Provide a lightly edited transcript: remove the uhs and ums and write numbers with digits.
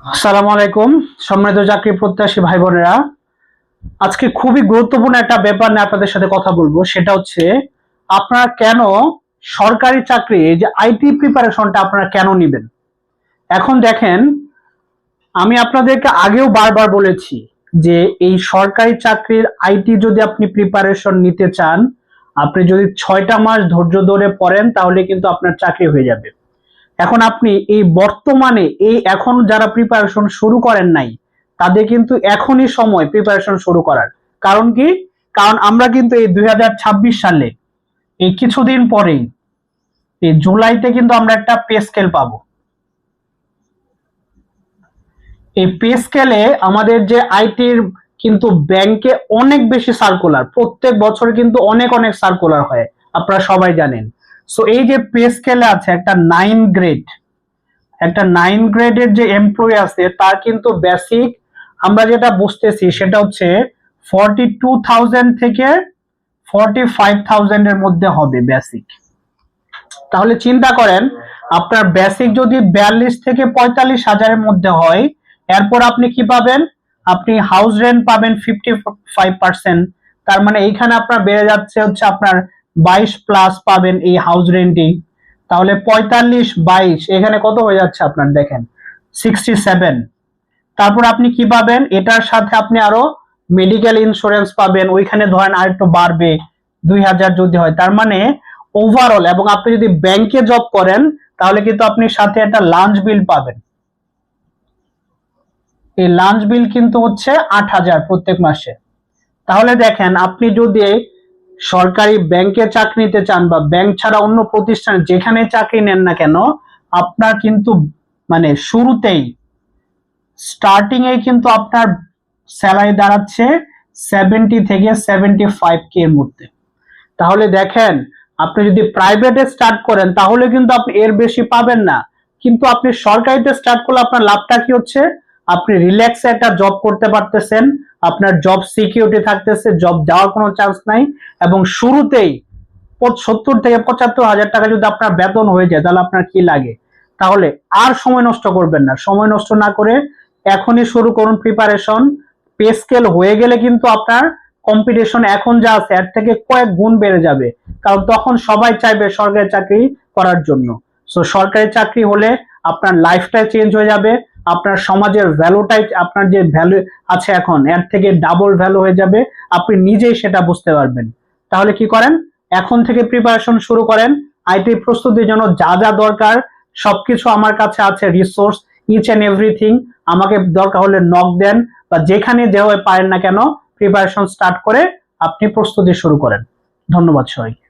আসসালামু আলাইকুম সম্মানিত চাকরি প্রত্যাশী ভাই বোনেরা, আজকে খুবই গুরুত্বপূর্ণ একটা ব্যাপার নিয়ে আপনাদের সাথে কথা বলবো। সেটা হচ্ছে আপনারা কেন সরকারি চাকরি, এই যে আইটি প্রিপারেশনটা আপনারা কেন নেবেন। এখন দেখেন, আমি আপনাদেরকে আগেও বারবার বলেছি যে এই সরকারি চাকরির আইটি যদি আপনি প্রিপারেশন নিতে চান, আপনি যদি 6টা মাস ধৈর্য ধরে পড়েন তাহলে কিন্তু আপনার চাকরি হয়ে যাবে। এখন আপনি এই বর্তমানে এখন যারা প্রিপারেশন শুরু করেন নাই, তাদের কিন্তু এখনই সময় প্রিপারেশন শুরু করার। কারণ কি? কারণ আমরা কিন্তু এই 2026 সালে এই কিছুদিন পরেই এই জুলাইতে কিন্তু আমরা একটা পে স্কেল পাবো। এই পে স্কেলে আমাদের যে আইটির কিন্তু ব্যাংকে অনেক বেশি সার্কুলার, প্রত্যেক বছর কিন্তু অনেক অনেক সার্কুলার হয়, আপনারা সবাই জানেন। সো এই যে পে স্কেলে আছে একটা 9 গ্রেডের যে এমপ্লয়ি আছে তার কিন্তু বেসিক আমরা যেটা বুঝতেছি সেটা হচ্ছে 42,000 থেকে 45,000 এর মধ্যে হবে বেসিক। তাহলে চিন্তা করেন, আপনার বেসিক যদি 42 থেকে 45,000 এর মধ্যে হয়, এরপর আপনি কি পাবেন? আপনি হাউস রেন্ট পাবেন 55%। তার মানে এইখানে আপনার বেড়ে যাচ্ছে হচ্ছে আপনার 22 প্লাস পাবেন এই হাউস রেন্টই। তাহলে 45 22 এখানে কত হয়ে যাচ্ছে আপনার, দেখেন 67। তারপর আপনি কি পাবেন? এটার সাথে আপনি আরো মেডিকেল ইন্স্যুরেন্স পাবেন, ওইখানে ধরেন আর একটু বাড়বে 2000 যদি হয়। তার মানে ওভারঅল, এবং আপনি যদি ব্যাংকে জব করেন তাহলে কিন্তু আপনি সাথে একটা লাঞ্চ বিল পাবেন। এই লাঞ্চ বিল কিন্তু হচ্ছে 8000 প্রত্যেক মাসে। তাহলে দেখেন, আপনি যদি সরকারি ব্যাংকে চাকরি নিতে চান বা ব্যাংক ছাড়া অন্য প্রতিষ্ঠানে যেখানে চাকরি নেন না কেন, আপনার কিন্তু মানে শুরুতেই স্টার্টিং এ কিন্তু আপনার স্যালারি দাঁড়াচ্ছে 70 থেকে 75K এর মধ্যে। তাহলে দেখেন, আপনি যদি প্রাইভেটে স্টার্ট করেন তাহলে কিন্তু আপনি এর বেশি পাবেন না, কিন্তু আপনি সরকারিতে স্টার্ট করলে আপনার লাভটা কি হচ্ছে? আপনি রিল্যাক্সে একটা জব করতে পারতেছেন, আপনার জব সিকিউরিটি থাকতেছে, জব যাওয়ার কোনো চান্স নাই, এবং শুরুতেই 70 থেকে 75,000 টাকা যদি আপনার বেতন হয়ে যায় তাহলে আপনার কি লাগে? তাহলে আর সময় নষ্ট করবেন না, সময় নষ্ট না করে এখনই শুরু করুন প্রিপারেশন। পে স্কেল হয়ে গেলে কিন্তু আপনার কম্পিটিশন এখন যা আছে এর থেকে কয়েক গুণ বেড়ে যাবে, কারণ তখন সবাই চাইবে সরকারি চাকরি করার জন্য। সো সরকারি চাকরি হলে আপনার লাইফটাই চেঞ্জ হয়ে যাবে, আপনার সমাজের ভ্যালুটাই, আপনার যে ভ্যালু আছে এখন এর থেকে ডাবল ভ্যালু হয়ে যাবে, আপনি নিজেই সেটা বুঝতে পারবেন। তাহলে কি করেন? এখন থেকে প্রিপারেশন শুরু করেন। আইটি প্রস্তুতির জন্য যা যা দরকার সবকিছু আমার কাছে আছে, রিসোর্স ইচ এন্ড এভরিথিং। আমাকে দরকার হলে নক দেন, বা যেখানে যেভাবে পারেন না কেন প্রিপারেশন স্টার্ট করে আপনি প্রস্তুতি শুরু করেন। ধন্যবাদ সবাইকে।